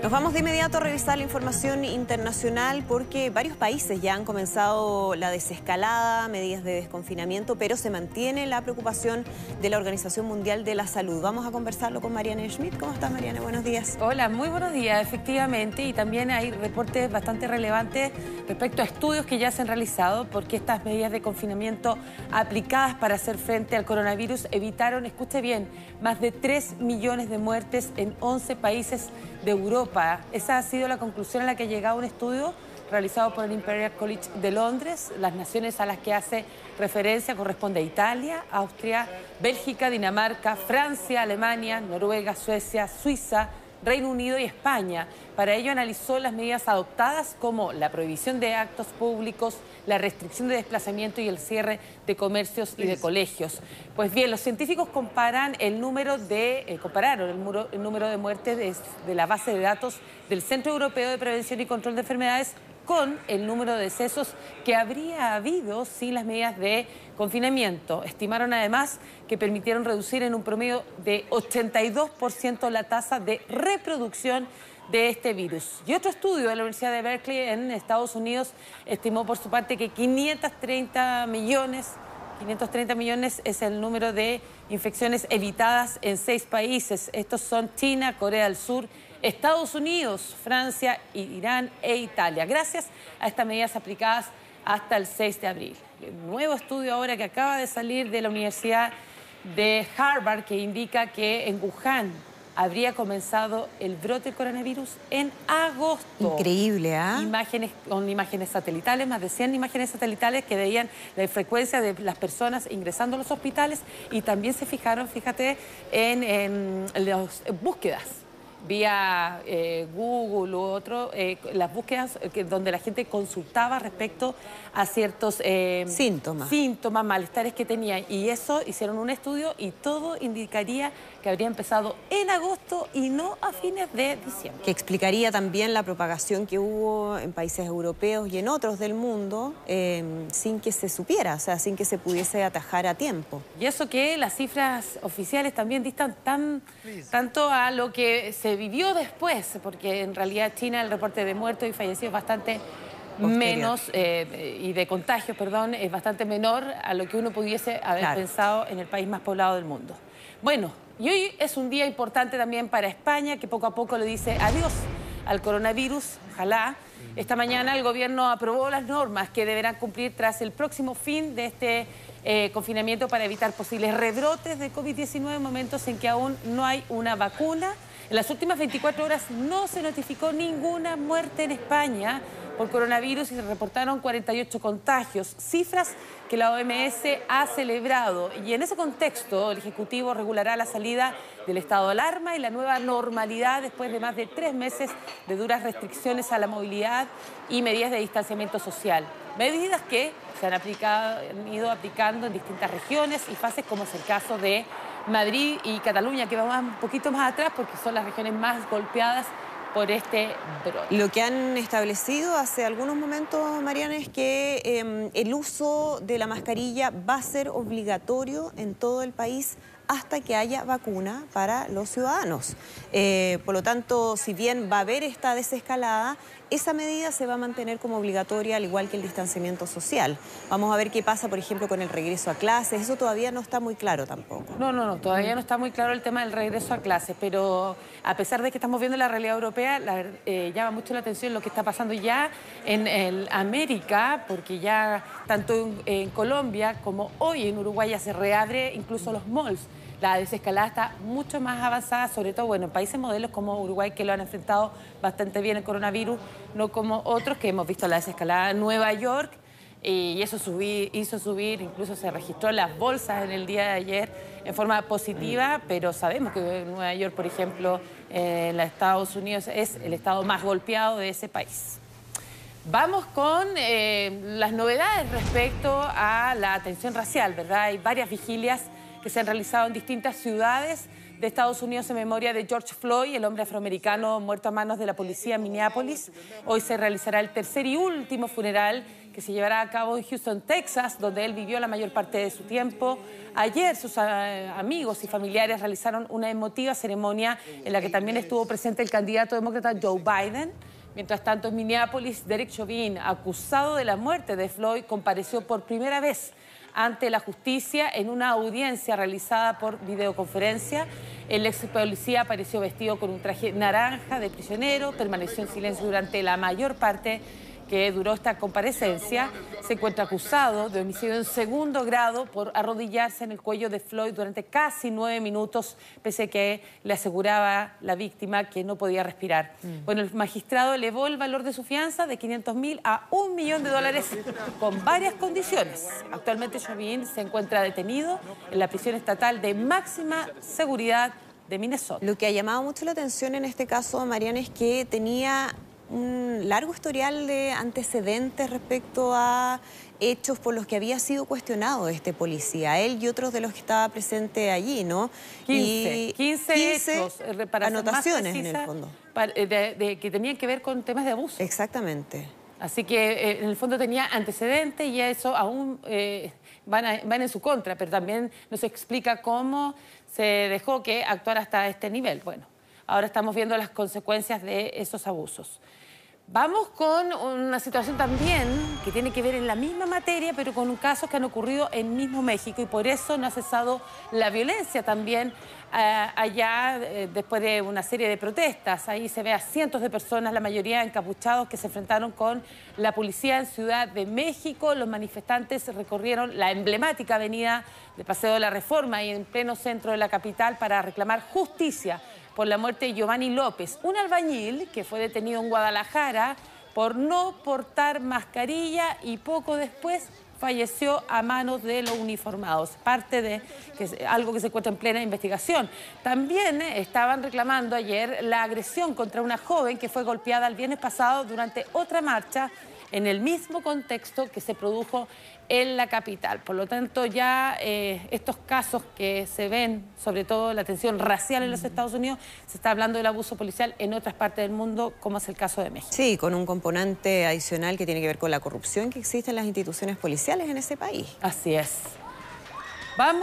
Nos vamos de inmediato a revisar la información internacional porque varios países ya han comenzado la desescalada, medidas de desconfinamiento, pero se mantiene la preocupación de la Organización Mundial de la Salud. Vamos a conversarlo con Marianne Schmidt. ¿Cómo estás, Marianne? Buenos días. Hola, muy buenos días, efectivamente, y también hay reportes bastante relevantes respecto a estudios que ya se han realizado porque estas medidas de confinamiento aplicadas para hacer frente al coronavirus evitaron, escuche bien, más de 3 millones de muertes en 11 países de Europa. Esa ha sido la conclusión a la que ha llegado un estudio realizado por el Imperial College de Londres. Las naciones a las que hace referencia corresponde a Italia, Austria, Bélgica, Dinamarca, Francia, Alemania, Noruega, Suecia, Suiza, Reino Unido y España. Para ello analizó las medidas adoptadas como la prohibición de actos públicos, la restricción de desplazamiento y el cierre de comercios y de colegios. Pues bien, los científicos compararon el número de muertes de la base de datos del Centro Europeo de Prevención y Control de Enfermedades con el número de decesos que habría habido sin las medidas de confinamiento. Estimaron además que permitieron reducir en un promedio de 82% la tasa de reproducción de este virus. Y otro estudio de la Universidad de Berkeley en Estados Unidos estimó por su parte que 530 millones es el número de infecciones evitadas en 6 países. Estos son China, Corea del Sur, Estados Unidos, Francia, Irán e Italia, gracias a estas medidas aplicadas hasta el 6 de abril. Un nuevo estudio ahora que acaba de salir de la Universidad de Harvard que indica que en Wuhan habría comenzado el brote del coronavirus en agosto. Increíble, ¿ah? Con imágenes satelitales, más de 100 imágenes satelitales que veían la frecuencia de las personas ingresando a los hospitales y también se fijaron, fíjate, en las búsquedas vía Google u otro, las búsquedas donde la gente consultaba respecto a ciertos síntomas, malestares que tenían. Y eso hicieron un estudio y todo indicaría que habría empezado en agosto y no a fines de diciembre. Que explicaría también la propagación que hubo en países europeos y en otros del mundo sin que se supiera, o sea, sin que se pudiese atajar a tiempo. Y eso que las cifras oficiales también distan tanto a lo que se vivió después, porque en realidad China el reporte de muertos y fallecidos es bastante menos, y de contagios, perdón, es bastante menor a lo que uno pudiese haber pensado en el país más poblado del mundo. Bueno, y hoy es un día importante también para España, que poco a poco le dice adiós al coronavirus, ojalá. Esta mañana el gobierno aprobó las normas que deberán cumplir tras el próximo fin de este confinamiento para evitar posibles rebrotes de COVID-19 en momentos en que aún no hay una vacuna. En las últimas 24 horas no se notificó ninguna muerte en España por coronavirus y se reportaron 48 contagios, cifras que la OMS ha celebrado. Y en ese contexto, el Ejecutivo regulará la salida del estado de alarma y la nueva normalidad después de más de 3 meses de duras restricciones a la movilidad y medidas de distanciamiento social. Medidas que se han ido aplicando en distintas regiones y fases, como es el caso de Madrid y Cataluña, que vamos un poquito más atrás porque son las regiones más golpeadas por este brote. Lo que han establecido hace algunos momentos, Mariana, es que el uso de la mascarilla va a ser obligatorio en todo el país hasta que haya vacuna para los ciudadanos. Por lo tanto, si bien va a haber esta desescalada, esa medida se va a mantener como obligatoria, al igual que el distanciamiento social. Vamos a ver qué pasa, por ejemplo, con el regreso a clases. Eso todavía no está muy claro tampoco. No, todavía no está muy claro el tema del regreso a clases, pero a pesar de que estamos viendo la realidad europea, llama mucho la atención lo que está pasando ya en América, porque ya tanto en Colombia como hoy en Uruguay ya se reabre incluso los malls. La desescalada está mucho más avanzada, sobre todo en países modelos como Uruguay, que lo han enfrentado bastante bien el coronavirus, no como otros que hemos visto la desescalada en Nueva York, y eso hizo subir, incluso se registró las bolsas en el día de ayer en forma positiva, pero sabemos que Nueva York, por ejemplo, en los Estados Unidos es el estado más golpeado de ese país. Vamos con las novedades respecto a la atención racial, ¿verdad? Hay varias vigilias que se han realizado en distintas ciudades de Estados Unidos en memoria de George Floyd, el hombre afroamericano muerto a manos de la policía en Minneapolis. Hoy se realizará el tercer y último funeral que se llevará a cabo en Houston, Texas, donde él vivió la mayor parte de su tiempo. Ayer sus amigos y familiares realizaron una emotiva ceremonia en la que también estuvo presente el candidato demócrata Joe Biden. Mientras tanto, en Minneapolis, Derek Chauvin, acusado de la muerte de Floyd, compareció por primera vez ante la justicia en una audiencia realizada por videoconferencia. El ex policía apareció vestido con un traje naranja de prisionero, permaneció en silencio durante la mayor parte que duró esta comparecencia. Se encuentra acusado de homicidio en segundo grado por arrodillarse en el cuello de Floyd durante casi 9 minutos, pese a que le aseguraba la víctima que no podía respirar. Bueno, el magistrado elevó el valor de su fianza de $500.000 a $1 millón con varias condiciones. Actualmente Chauvin se encuentra detenido en la prisión estatal de máxima seguridad de Minnesota. Lo que ha llamado mucho la atención en este caso, Mariana, es que tenía un largo historial de antecedentes respecto a hechos por los que había sido cuestionado este policía, él y otros de los que estaba presente allí, ¿no? 15 hechos, anotaciones en el fondo. Que tenían que ver con temas de abuso. Exactamente. Así que en el fondo tenía antecedentes y eso aún van en su contra, pero también nos explica cómo se dejó que actuara hasta este nivel. Bueno, ahora estamos viendo las consecuencias de esos abusos. Vamos con una situación también que tiene que ver en la misma materia, pero con casos que han ocurrido en mismo México y por eso no ha cesado la violencia también allá después de una serie de protestas. Ahí se ve a cientos de personas, la mayoría encapuchados, que se enfrentaron con la policía en Ciudad de México. Los manifestantes recorrieron la emblemática avenida de Paseo de la Reforma y en pleno centro de la capital para reclamar justicia por la muerte de Giovanni López, un albañil que fue detenido en Guadalajara por no portar mascarilla y poco después falleció a manos de los uniformados, parte de algo que se encuentra en plena investigación. También estaban reclamando ayer la agresión contra una joven que fue golpeada el viernes pasado durante otra marcha en el mismo contexto que se produjo en la capital. Por lo tanto, ya estos casos que se ven, sobre todo la tensión racial en los Estados Unidos, se está hablando del abuso policial en otras partes del mundo, como es el caso de México. Sí, con un componente adicional que tiene que ver con la corrupción que existe en las instituciones policiales en ese país. Así es. Vamos.